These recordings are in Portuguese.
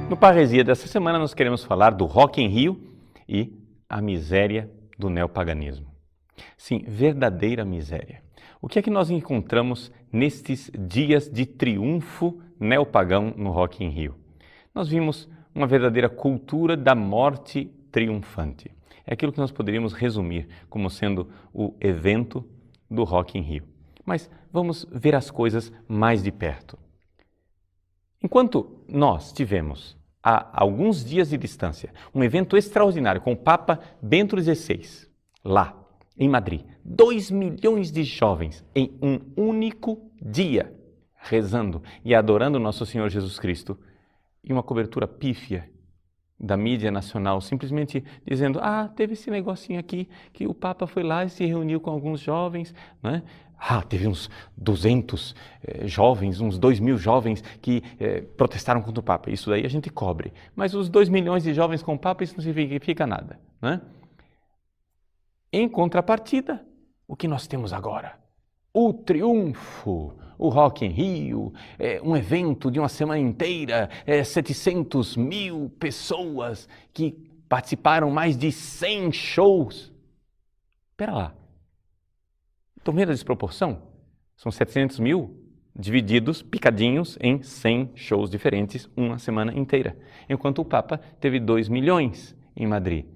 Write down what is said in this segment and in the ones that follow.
No Parresia dessa semana nós queremos falar do Rock in Rio e a miséria do neopaganismo. Sim, verdadeira miséria. O que é que nós encontramos nestes dias de triunfo neopagão no Rock in Rio? Nós vimos uma verdadeira cultura da morte triunfante. É aquilo que nós poderíamos resumir como sendo o evento do Rock in Rio. Mas vamos ver as coisas mais de perto. Enquanto nós tivemos, há alguns dias de distância, um evento extraordinário com o Papa Bento XVI, lá em Madrid, 2 milhões de jovens em um único dia, rezando e adorando nosso Senhor Jesus Cristo, e uma cobertura pífia da mídia nacional, simplesmente dizendo, teve esse negocinho aqui, que o Papa foi lá e se reuniu com alguns jovens, né? Teve uns 200 jovens, uns 2.000 jovens que protestaram contra o Papa. Isso daí a gente cobre. Mas os 2 milhões de jovens com o Papa, isso não significa nada, né? Em contrapartida, o que nós temos agora? O triunfo, o Rock in Rio, um evento de uma semana inteira, 700.000 pessoas que participaram, mais de 100 shows. Espera lá. Estão vendo a desproporção? São 700.000 divididos, picadinhos, em 100 shows diferentes, uma semana inteira. Enquanto o Papa teve 2 milhões em Madrid.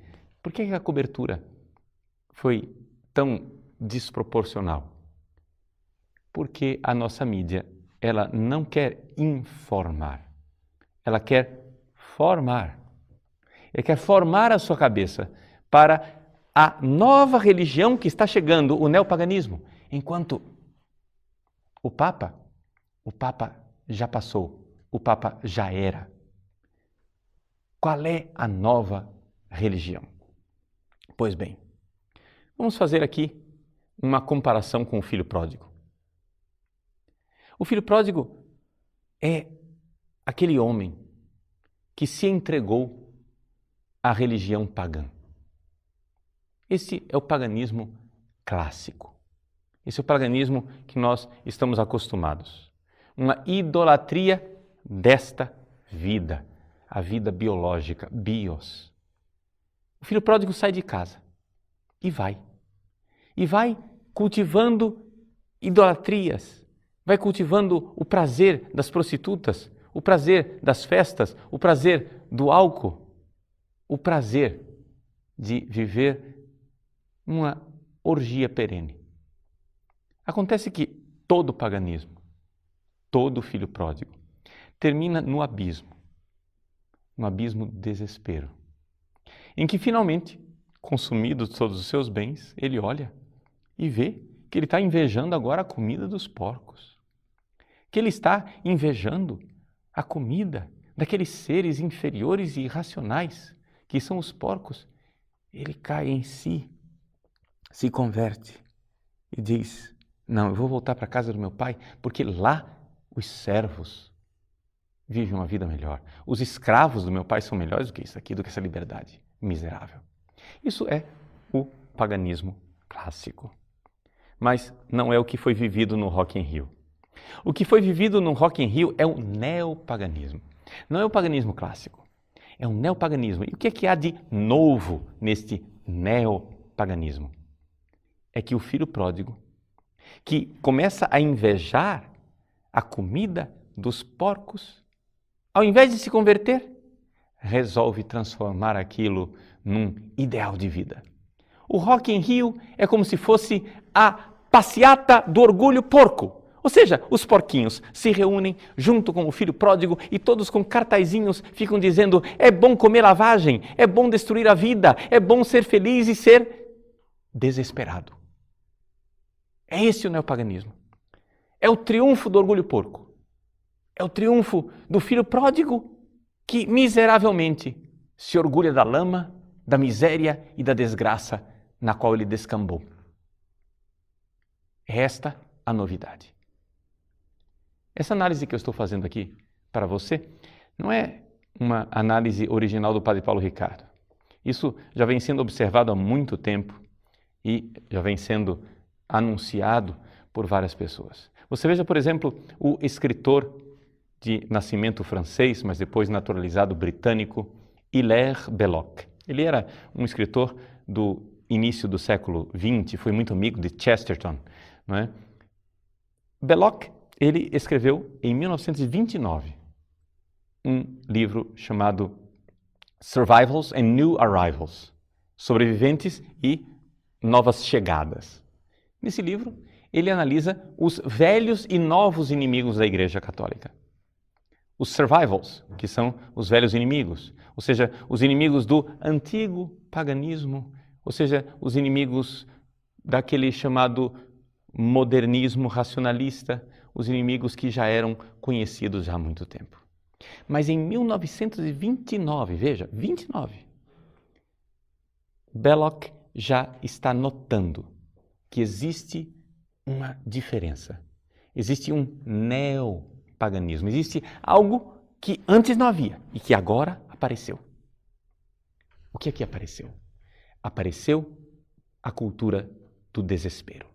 Por que a cobertura foi tão desproporcional? Porque a nossa mídia, ela não quer informar, ela quer formar. Ela quer formar a sua cabeça para a nova religião que está chegando, o neopaganismo, enquanto o Papa já passou, o Papa já era. Qual é a nova religião? Pois bem, vamos fazer aqui uma comparação com o filho pródigo. O filho pródigo é aquele homem que se entregou à religião pagã. Esse é o paganismo clássico. Esse é o paganismo que nós estamos acostumados. Uma idolatria desta vida, a vida biológica, bios. O filho pródigo sai de casa e vai cultivando idolatrias, vai cultivando o prazer das prostitutas, o prazer das festas, o prazer do álcool, o prazer de viver uma orgia perene. Acontece que todo paganismo, todo filho pródigo, termina no abismo, um abismo de desespero, em que finalmente, consumido todos os seus bens, ele olha e vê que ele está invejando agora a comida dos porcos, que ele está invejando a comida daqueles seres inferiores e irracionais, que são os porcos. Ele cai em si, se converte e diz, não, eu vou voltar para a casa do meu pai, porque lá os servos vivem uma vida melhor. Os escravos do meu pai são melhores do que isso aqui, do que essa liberdade miserável. Isso é o paganismo clássico. Mas não é o que foi vivido no Rock in Rio. O que foi vivido no Rock in Rio é o neopaganismo. Não é o paganismo clássico, é um neopaganismo. E o que há de novo neste neopaganismo? É que o filho pródigo, que começa a invejar a comida dos porcos, ao invés de se converter, resolve transformar aquilo num ideal de vida. O Rock in Rio é como se fosse a passeata do orgulho porco. Ou seja, os porquinhos se reúnem junto com o filho pródigo e todos com cartazinhos ficam dizendo: é bom comer lavagem, é bom destruir a vida, é bom ser feliz e ser desesperado. É esse o neopaganismo. É o triunfo do orgulho porco. É o triunfo do filho pródigo que miseravelmente se orgulha da lama, da miséria e da desgraça na qual ele descambou. É esta a novidade. Essa análise que eu estou fazendo aqui para você não é uma análise original do Padre Paulo Ricardo. Isso já vem sendo observado há muito tempo e já vem sendo anunciado por várias pessoas. Você veja, por exemplo, o escritor de nascimento francês, mas depois naturalizado britânico, Hilaire Belloc. Ele era um escritor do início do século XX, foi muito amigo de Chesterton, não é? Belloc, ele escreveu em 1929 um livro chamado Survivals and New Arrivals, Sobreviventes e Novas Chegadas. Nesse livro, ele analisa os velhos e novos inimigos da Igreja Católica. Os survivals, que são os velhos inimigos, ou seja, os inimigos do antigo paganismo, ou seja, os inimigos daquele chamado modernismo racionalista, os inimigos que já eram conhecidos há muito tempo. Mas em 1929, veja, 29, Belloc já está notando que existe uma diferença. Existe um neopaganismo, existe algo que antes não havia e que agora apareceu. O que é que apareceu? Apareceu a cultura do desespero.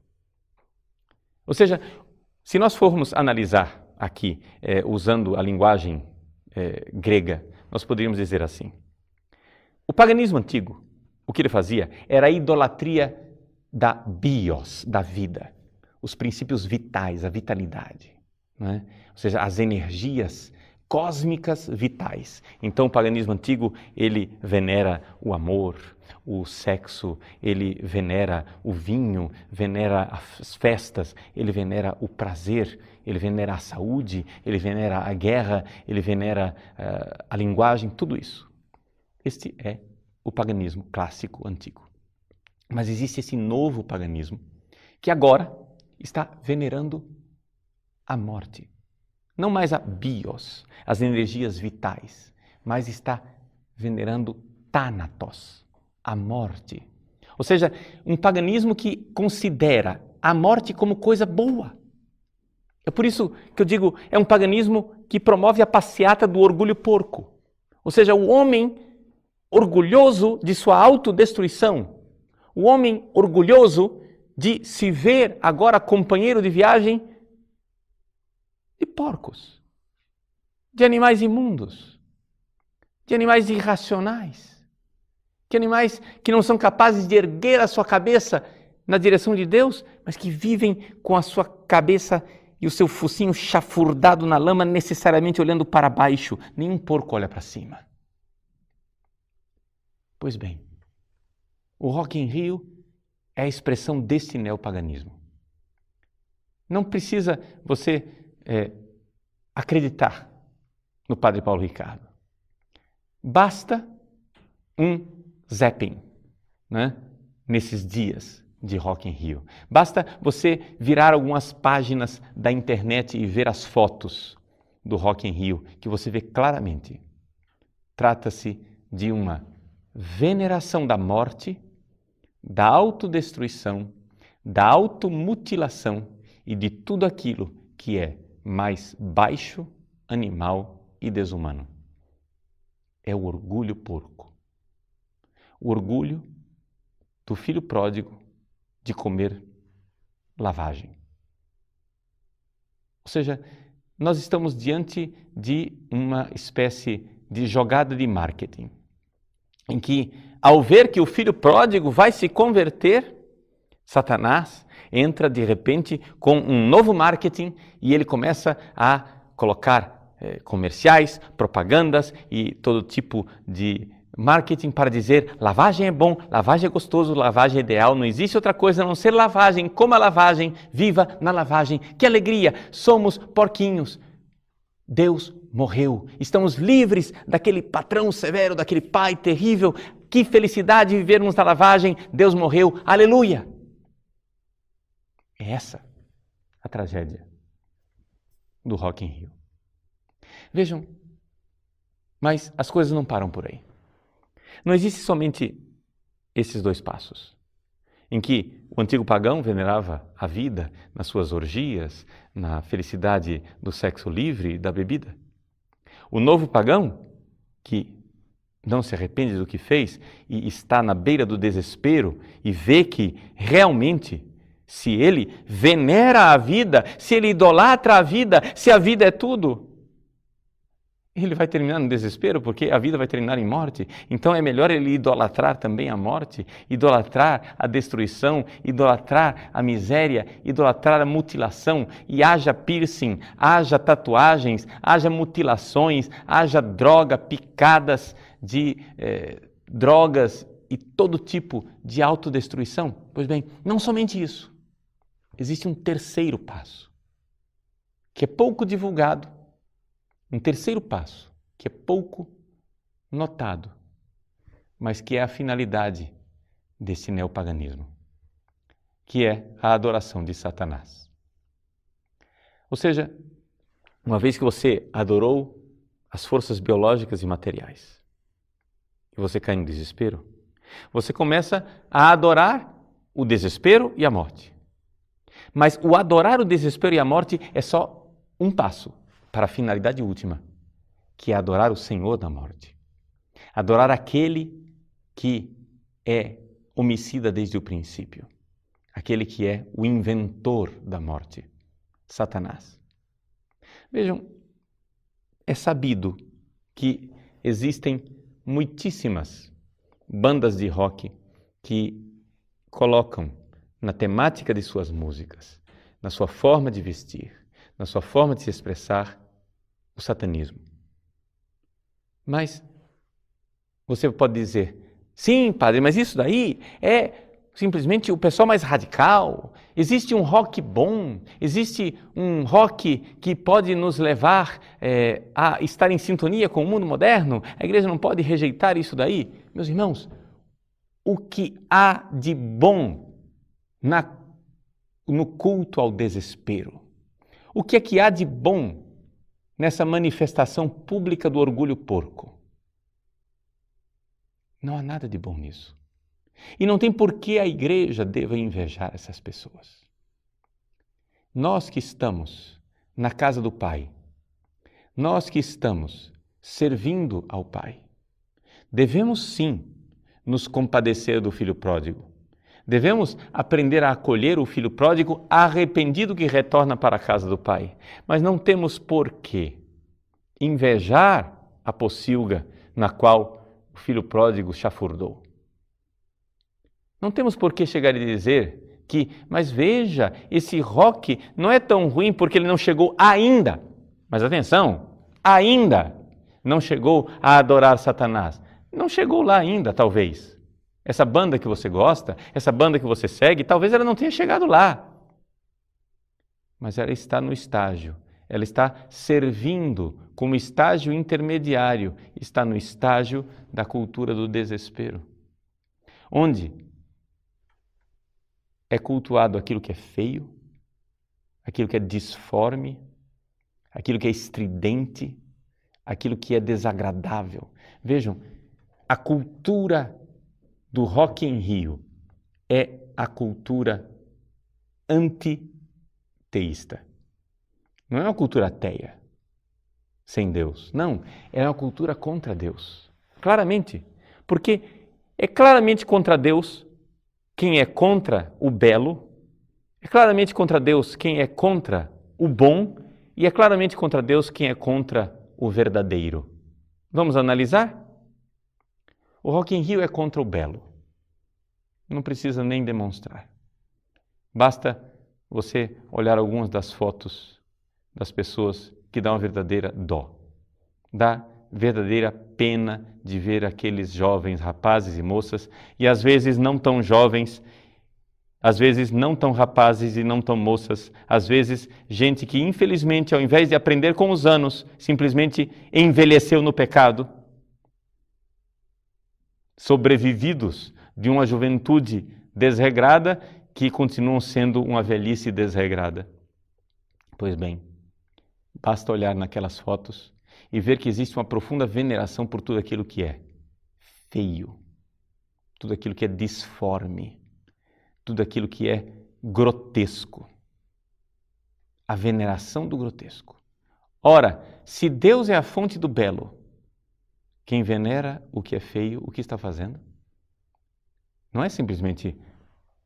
Ou seja, se nós formos analisar aqui, usando a linguagem grega, nós poderíamos dizer assim: o paganismo antigo, o que ele fazia era a idolatria da bios, da vida, os princípios vitais, a vitalidade, não é? Ou seja, as energias cósmicas vitais. Então o paganismo antigo, ele venera o amor, o sexo, ele venera o vinho, venera as festas, ele venera o prazer, ele venera a saúde, ele venera a guerra, ele venera a linguagem, tudo isso. Este é o paganismo clássico antigo. Mas existe esse novo paganismo que agora está venerando a morte. Não mais a bios, as energias vitais, mas está venerando Thanatos, a morte. Ou seja, um paganismo que considera a morte como coisa boa. É por isso que eu digo, é um paganismo que promove a passeata do orgulho porco. Ou seja, o homem orgulhoso de sua autodestruição, o homem orgulhoso de se ver agora companheiro de viagem de porcos, de animais imundos, de animais irracionais, de animais que não são capazes de erguer a sua cabeça na direção de Deus, mas que vivem com a sua cabeça e o seu focinho chafurdado na lama, necessariamente olhando para baixo. Nenhum porco olha para cima. Pois bem, o Rock in Rio é a expressão deste neopaganismo. Não precisa você acreditar no Padre Paulo Ricardo. Basta um zapping, né? Nesses dias de Rock in Rio. Basta você virar algumas páginas da internet e ver as fotos do Rock in Rio, que você vê claramente. Trata-se de uma veneração da morte, da autodestruição, da automutilação e de tudo aquilo que é mais baixo, animal e desumano. É o orgulho porco. O orgulho do filho pródigo de comer lavagem. Ou seja, nós estamos diante de uma espécie de jogada de marketing, em que, ao ver que o filho pródigo vai se converter, Satanás entra de repente com um novo marketing e ele começa a colocar comerciais, propagandas e todo tipo de marketing para dizer lavagem é bom, lavagem é gostoso, lavagem é ideal, não existe outra coisa a não ser lavagem, coma a lavagem, viva na lavagem, que alegria, somos porquinhos. Deus morreu, estamos livres daquele patrão severo, daquele pai terrível, que felicidade vivermos na lavagem, Deus morreu, aleluia! É essa a tragédia do Rock in Rio. Vejam, mas as coisas não param por aí. Não existe somente esses dois passos, em que o antigo pagão venerava a vida nas suas orgias, na felicidade do sexo livre e da bebida. O novo pagão, que não se arrepende do que fez e está na beira do desespero e vê que realmente, se ele venera a vida, se ele idolatra a vida, se a vida é tudo, ele vai terminar no desespero, porque a vida vai terminar em morte. Então é melhor ele idolatrar também a morte, idolatrar a destruição, idolatrar a miséria, idolatrar a mutilação, e haja piercing, haja tatuagens, haja mutilações, haja droga, picadas de drogas e todo tipo de autodestruição. Pois bem, não somente isso. Existe um terceiro passo, que é pouco divulgado, um terceiro passo, que é pouco notado, mas que é a finalidade desse neopaganismo, que é a adoração de Satanás. Ou seja, uma vez que você adorou as forças biológicas e materiais, e você cai no desespero, você começa a adorar o desespero e a morte. Mas o adorar o desespero e a morte é só um passo para a finalidade última, que é adorar o Senhor da morte. Adorar aquele que é homicida desde o princípio, aquele que é o inventor da morte, Satanás. Vejam, é sabido que existem muitíssimas bandas de rock que colocam na temática de suas músicas, na sua forma de vestir, na sua forma de se expressar, o satanismo. Mas você pode dizer, sim, padre, mas isso daí é simplesmente o pessoal mais radical. Existe um rock bom, existe um rock que pode nos levar a estar em sintonia com o mundo moderno. A igreja não pode rejeitar isso daí. Meus irmãos, o que há de bom no culto ao desespero? O que é que há de bom nessa manifestação pública do orgulho porco? Não há nada de bom nisso. E não tem por que a igreja deva invejar essas pessoas. Nós que estamos na casa do Pai, nós que estamos servindo ao Pai, devemos sim nos compadecer do filho pródigo. Devemos aprender a acolher o filho pródigo arrependido que retorna para a casa do Pai. Mas não temos por que invejar a pocilga na qual o filho pródigo chafurdou. Não temos por que chegar e dizer que, mas veja, esse rock não é tão ruim porque ele não chegou ainda. Mas atenção, ainda não chegou a adorar Satanás. Não chegou lá ainda, talvez. Essa banda que você gosta, essa banda que você segue, talvez ela não tenha chegado lá. Mas ela está no estágio, ela está servindo como estágio intermediário, está no estágio da cultura do desespero, onde é cultuado aquilo que é feio, aquilo que é disforme, aquilo que é estridente, aquilo que é desagradável. Vejam, a cultura do Rock in Rio é a cultura antiteísta. Não é uma cultura ateia, sem Deus. Não, é uma cultura contra Deus. Claramente. Porque é claramente contra Deus quem é contra o belo, é claramente contra Deus quem é contra o bom e é claramente contra Deus quem é contra o verdadeiro. Vamos analisar? O Rock in Rio é contra o belo. Não precisa nem demonstrar. Basta você olhar algumas das fotos das pessoas que dão a verdadeira dó. Dá verdadeira pena de ver aqueles jovens rapazes e moças, e às vezes não tão jovens, às vezes não tão rapazes e não tão moças, às vezes gente que infelizmente ao invés de aprender com os anos, simplesmente envelheceu no pecado, sobrevividos de uma juventude desregrada que continuam sendo uma velhice desregrada. Pois bem, basta olhar naquelas fotos e ver que existe uma profunda veneração por tudo aquilo que é feio, tudo aquilo que é disforme, tudo aquilo que é grotesco. A veneração do grotesco. Ora, se Deus é a fonte do belo, quem venera o que é feio, o que está fazendo? Não é simplesmente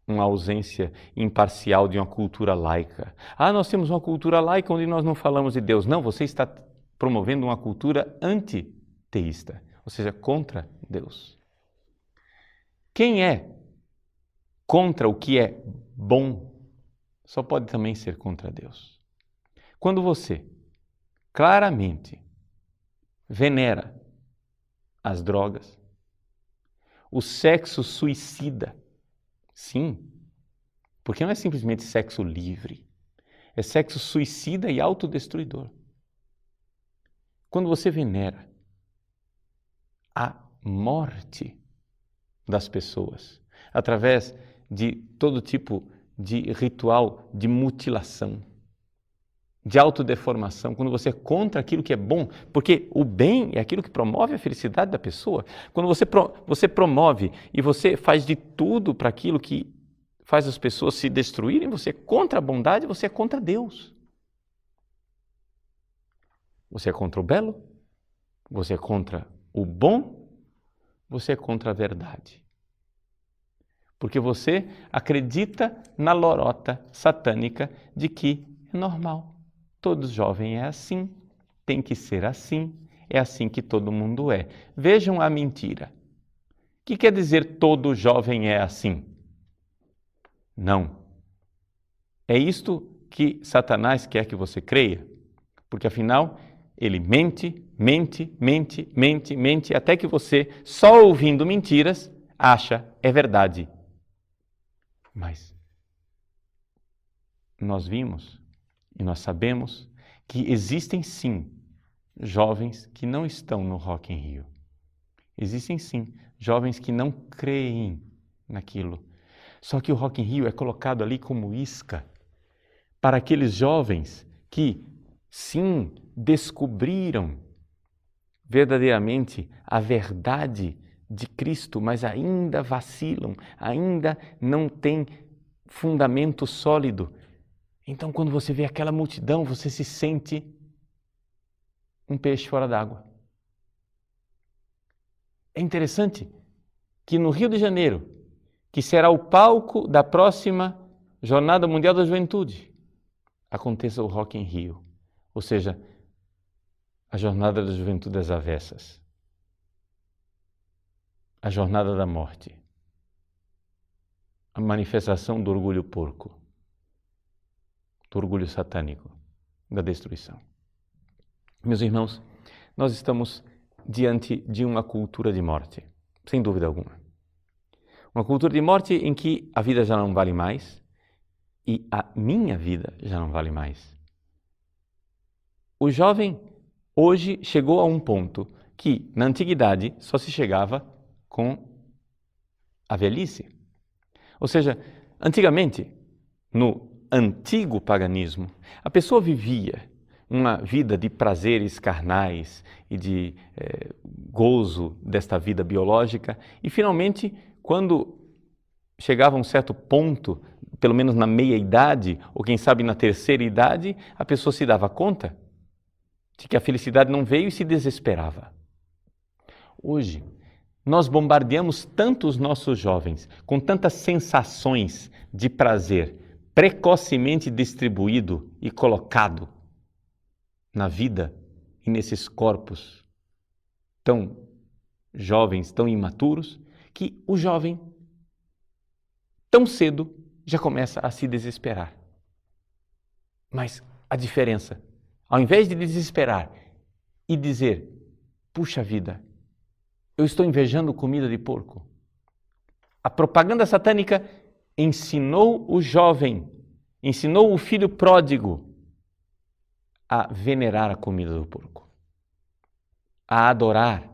uma ausência imparcial de uma cultura laica. Nós temos uma cultura laica onde nós não falamos de Deus. Não, você está promovendo uma cultura antiteísta, ou seja, contra Deus. Quem é contra o que é bom, só pode também ser contra Deus. Quando você claramente venera as drogas, o sexo suicida, sim, porque não é simplesmente sexo livre, é sexo suicida e autodestruidor. Quando você venera a morte das pessoas através de todo tipo de ritual de mutilação, de autodeformação, quando você é contra aquilo que é bom, porque o bem é aquilo que promove a felicidade da pessoa. Quando você promove e você faz de tudo para aquilo que faz as pessoas se destruírem, você é contra a bondade, você é contra Deus. Você é contra o belo, você é contra o bom, você é contra a verdade. Porque você acredita na lorota satânica de que é normal. Todo jovem é assim, tem que ser assim, é assim que todo mundo é. Vejam a mentira. O que quer dizer todo jovem é assim? Não. É isto que Satanás quer que você creia, porque afinal ele mente, até que você, só ouvindo mentiras, acha é verdade. Mas nós vimos e nós sabemos que existem sim jovens que não estão no Rock in Rio. Existem sim jovens que não creem naquilo. Só que o Rock in Rio é colocado ali como isca para aqueles jovens que sim descobriram verdadeiramente a verdade de Cristo, mas ainda vacilam, ainda não têm fundamento sólido. Então, quando você vê aquela multidão, você se sente um peixe fora d'água. É interessante que no Rio de Janeiro, que será o palco da próxima Jornada Mundial da Juventude, aconteça o Rock in Rio, ou seja, a Jornada da Juventude das Avessas, a Jornada da Morte, a manifestação do orgulho porco, do orgulho satânico, da destruição. Meus irmãos, nós estamos diante de uma cultura de morte, sem dúvida alguma. Uma cultura de morte em que a vida já não vale mais e a minha vida já não vale mais. O jovem hoje chegou a um ponto que, na antiguidade, só se chegava com a velhice. Ou seja, antigamente, no antigo paganismo, a pessoa vivia uma vida de prazeres carnais e de gozo desta vida biológica e, finalmente, quando chegava a um certo ponto, pelo menos na meia-idade, ou quem sabe na terceira idade, a pessoa se dava conta de que a felicidade não veio e se desesperava. Hoje, nós bombardeamos tanto os nossos jovens com tantas sensações de prazer precocemente distribuído e colocado na vida e nesses corpos tão jovens, tão imaturos, que o jovem, tão cedo, já começa a se desesperar. Mas a diferença, ao invés de desesperar e dizer, puxa vida, eu estou invejando comida de porco. A propaganda satânica ensinou o jovem, ensinou o filho pródigo a venerar a comida do porco, a adorar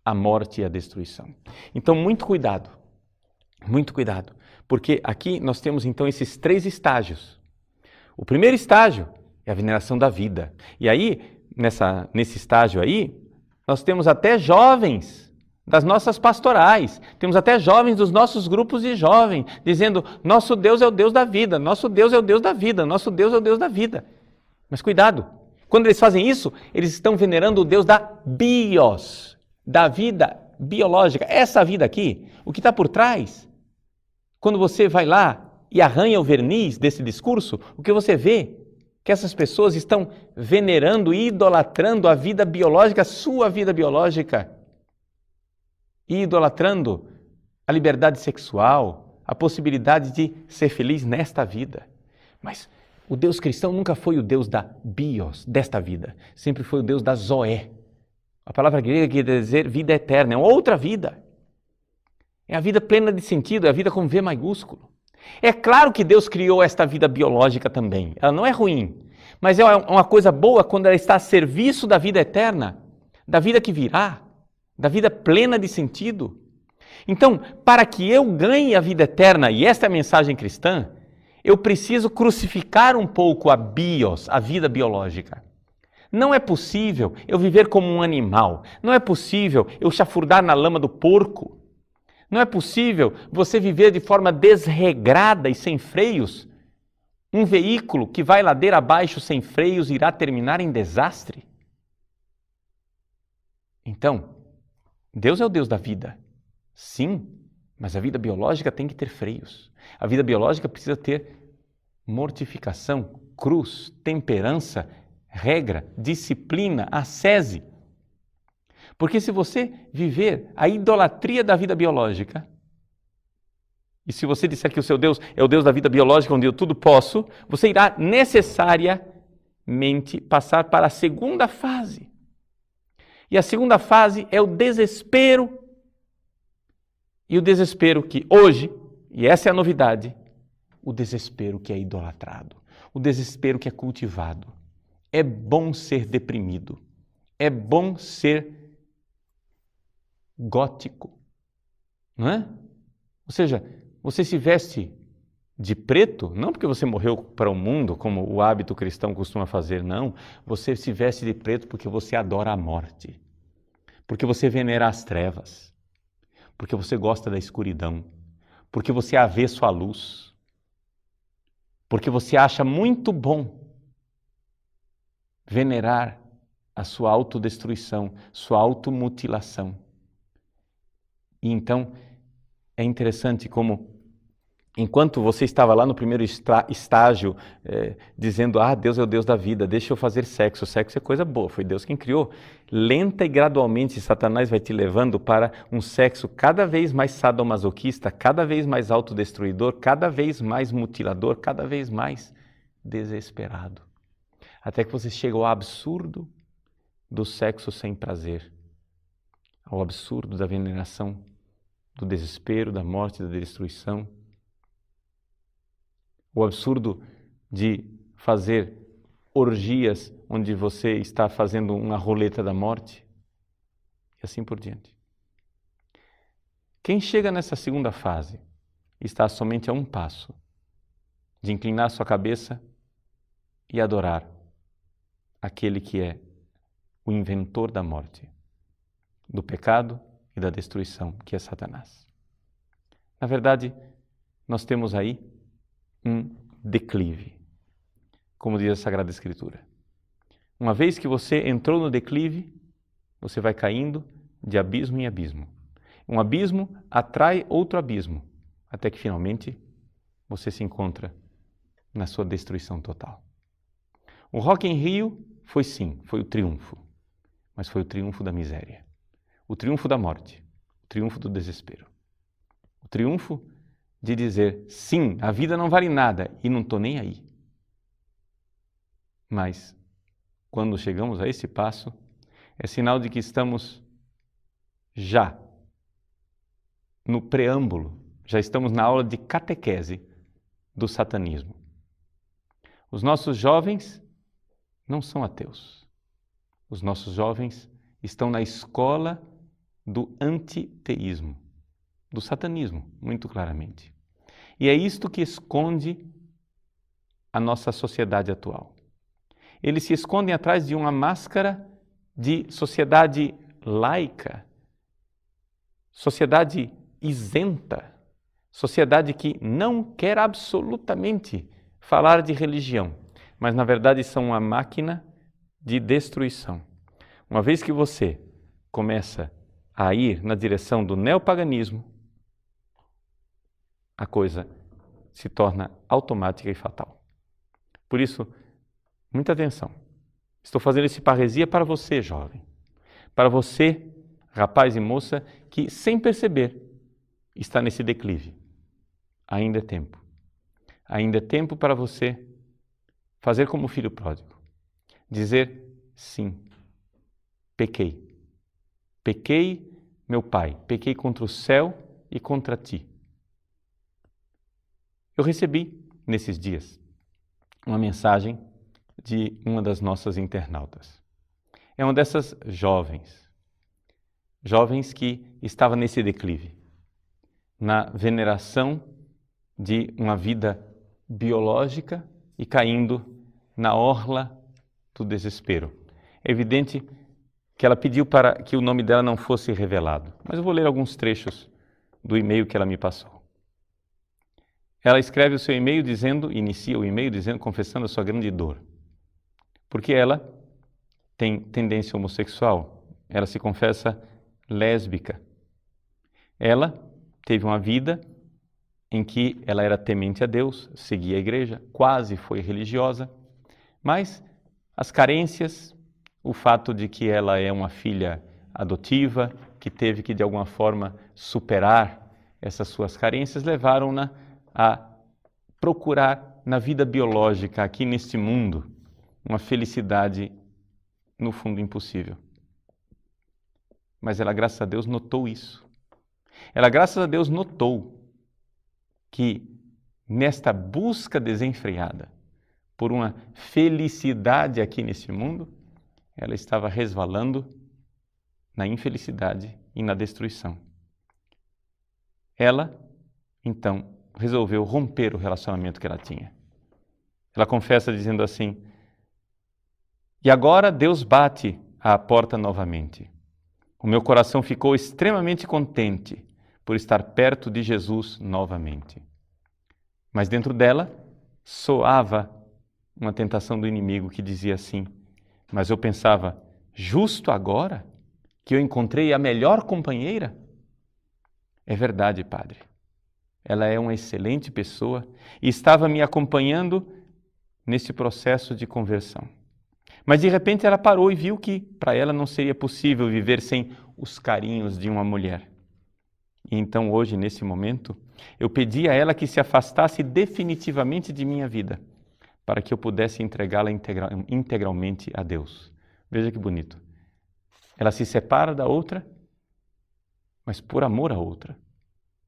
a morte e a destruição. Então, muito cuidado, porque aqui nós temos então esses 3 estágios. O primeiro estágio é a veneração da vida. E aí, nesse estágio aí, nós temos até jovens das nossas pastorais, temos até jovens dos nossos grupos de jovens, dizendo, nosso Deus é o Deus da vida, nosso Deus é o Deus da vida, nosso Deus é o Deus da vida. Mas cuidado, Quando eles fazem isso, eles estão venerando o Deus da bios, da vida biológica. Essa vida aqui, o que está por trás, quando você vai lá e arranha o verniz desse discurso, o que você vê que essas pessoas estão venerando e idolatrando a vida biológica, a sua vida biológica, e idolatrando a liberdade sexual, a possibilidade de ser feliz nesta vida. Mas o Deus cristão nunca foi o Deus da bios, desta vida. Sempre foi o Deus da zoé. A palavra grega quer dizer vida eterna, é outra vida. É a vida plena de sentido, é a vida com V maiúsculo. É claro que Deus criou esta vida biológica também. Ela não é ruim, mas é uma coisa boa quando ela está a serviço da vida eterna, da vida que virá, da vida plena de sentido. Então, para que eu ganhe a vida eterna, e esta é a mensagem cristã, eu preciso crucificar um pouco a bios, a vida biológica. Não é possível eu viver como um animal. Não é possível eu chafurdar na lama do porco. Não é possível você viver de forma desregrada e sem freios. Um veículo que vai ladeira abaixo sem freios irá terminar em desastre. Então, Deus é o Deus da vida. Sim, mas a vida biológica tem que ter freios. A vida biológica precisa ter mortificação, cruz, temperança, regra, disciplina, ascese. Porque se você viver a idolatria da vida biológica, e se você disser que o seu Deus é o Deus da vida biológica, onde eu tudo posso, você irá necessariamente passar para a segunda fase. E a segunda fase é o desespero. E o desespero que hoje, e essa é a novidade, o desespero que é idolatrado, o desespero que é cultivado. É bom ser deprimido, é bom ser gótico, não é? Ou seja, você se veste de preto, não porque você morreu para o mundo, como o hábito cristão costuma fazer, não. Você se veste de preto porque você adora a morte, porque você venera as trevas, porque você gosta da escuridão, porque você é avesso à luz, porque você acha muito bom venerar a sua autodestruição, sua automutilação. E então, é interessante como, enquanto você estava lá no primeiro estágio, dizendo, Deus é o Deus da vida, deixa eu fazer sexo, sexo é coisa boa, foi Deus quem criou. Lenta e gradualmente, Satanás vai te levando para um sexo cada vez mais sadomasoquista, cada vez mais autodestruidor, cada vez mais mutilador, cada vez mais desesperado. Até que você chega ao absurdo do sexo sem prazer, ao absurdo da veneração, do desespero, da morte, da destruição, o absurdo de fazer orgias onde você está fazendo uma roleta da morte, e assim por diante. Quem chega nessa segunda fase está somente a um passo de inclinar sua cabeça e adorar aquele que é o inventor da morte, do pecado e da destruição, que é Satanás. Na verdade, nós temos aí um declive, como diz a Sagrada Escritura. Uma vez que você entrou no declive, você vai caindo de abismo em abismo. Um abismo atrai outro abismo, até que finalmente você se encontra na sua destruição total. O Rock in Rio foi o triunfo, mas foi o triunfo da miséria, o triunfo da morte, o triunfo do desespero, o triunfo de dizer, sim, a vida não vale nada e não estou nem aí. Mas, quando chegamos a esse passo, é sinal de que estamos já no preâmbulo, já estamos na aula de catequese do satanismo. Os nossos jovens não são ateus. Os nossos jovens estão na escola do antiteísmo, do satanismo, muito claramente. E é isto que esconde a nossa sociedade atual. Eles se escondem atrás de uma máscara de sociedade laica, sociedade isenta, sociedade que não quer absolutamente falar de religião, mas na verdade são uma máquina de destruição. Uma vez que você começa a ir na direção do neopaganismo, a coisa se torna automática e fatal. Por isso, muita atenção. Estou fazendo esse parresia para você, jovem. Para você, rapaz e moça, que sem perceber está nesse declive. Ainda é tempo. Ainda é tempo para você fazer como o filho pródigo. Dizer sim. Pequei. Pequei, meu pai. Pequei contra o céu e contra ti. Eu recebi, nesses dias, uma mensagem de uma das nossas internautas. É uma dessas jovens que estava nesse declive, na veneração de uma vida biológica e caindo na orla do desespero. É evidente que ela pediu para que o nome dela não fosse revelado, mas eu vou ler alguns trechos do e-mail que ela me passou. Ela escreve o seu e-mail inicia o e-mail dizendo, confessando a sua grande dor. Porque ela tem tendência homossexual, ela se confessa lésbica. Ela teve uma vida em que ela era temente a Deus, seguia a igreja, quase foi religiosa, mas as carências, o fato de que ela é uma filha adotiva, que teve que de alguma forma superar essas suas carências, levaram-na a procurar na vida biológica, aqui neste mundo, uma felicidade no fundo impossível. Mas ela, graças a Deus, notou isso. Ela, graças a Deus, notou que nesta busca desenfreada por uma felicidade aqui neste mundo, ela estava resvalando na infelicidade e na destruição. Ela, então, resolveu romper o relacionamento que ela tinha. Ela confessa dizendo assim: e agora Deus bate à porta novamente. O meu coração ficou extremamente contente por estar perto de Jesus novamente. Mas dentro dela soava uma tentação do inimigo que dizia assim: mas eu pensava, justo agora que eu encontrei a melhor companheira? É verdade, padre. Ela é uma excelente pessoa e estava me acompanhando nesse processo de conversão. Mas de repente ela parou e viu que para ela não seria possível viver sem os carinhos de uma mulher. E então hoje, nesse momento, eu pedi a ela que se afastasse definitivamente de minha vida, para que eu pudesse entregá-la integralmente a Deus. Veja que bonito. Ela se separa da outra, mas por amor à outra,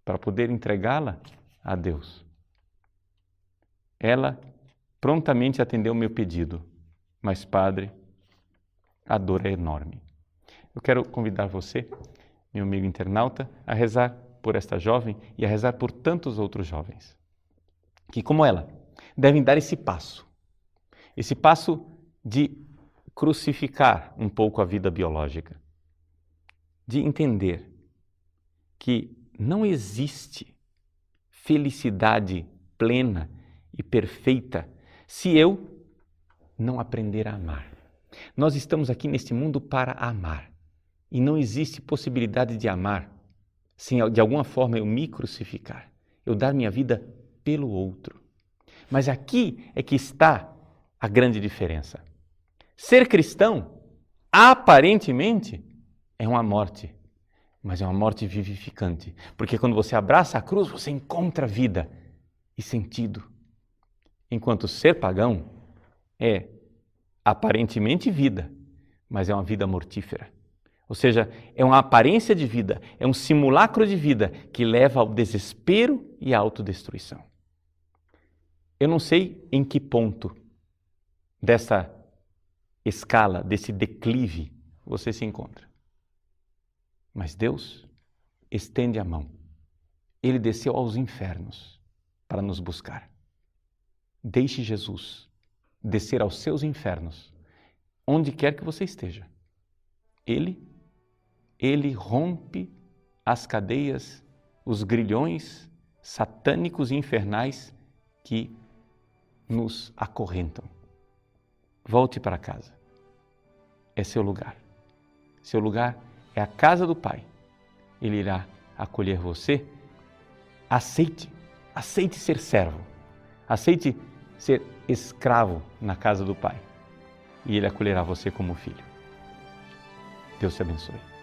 para poder entregá-la a Deus. Ela prontamente atendeu o meu pedido, mas, padre, a dor é enorme. Eu quero convidar você, meu amigo internauta, a rezar por esta jovem e a rezar por tantos outros jovens, que, como ela, devem dar esse passo de crucificar um pouco a vida biológica, de entender que não existe felicidade plena e perfeita se eu não aprender a amar. Nós estamos aqui neste mundo para amar e não existe possibilidade de amar sem de alguma forma eu me crucificar, eu dar minha vida pelo outro. Mas aqui é que está a grande diferença. Ser cristão, aparentemente, é uma morte, mas é uma morte vivificante, porque quando você abraça a cruz, você encontra vida e sentido. Enquanto ser pagão é aparentemente vida, mas é uma vida mortífera. Ou seja, é uma aparência de vida, é um simulacro de vida que leva ao desespero e à autodestruição. Eu não sei em que ponto dessa escala, desse declive, você se encontra. Mas Deus estende a mão. Ele desceu aos infernos para nos buscar. Deixe Jesus descer aos seus infernos, onde quer que você esteja. Ele rompe as cadeias, os grilhões satânicos e infernais que nos acorrentam. Volte para casa. é seu lugar. Seu lugar é a casa do Pai. Ele irá acolher você. Aceite ser servo. Aceite ser escravo na casa do Pai. E Ele acolherá você como filho. Deus te abençoe.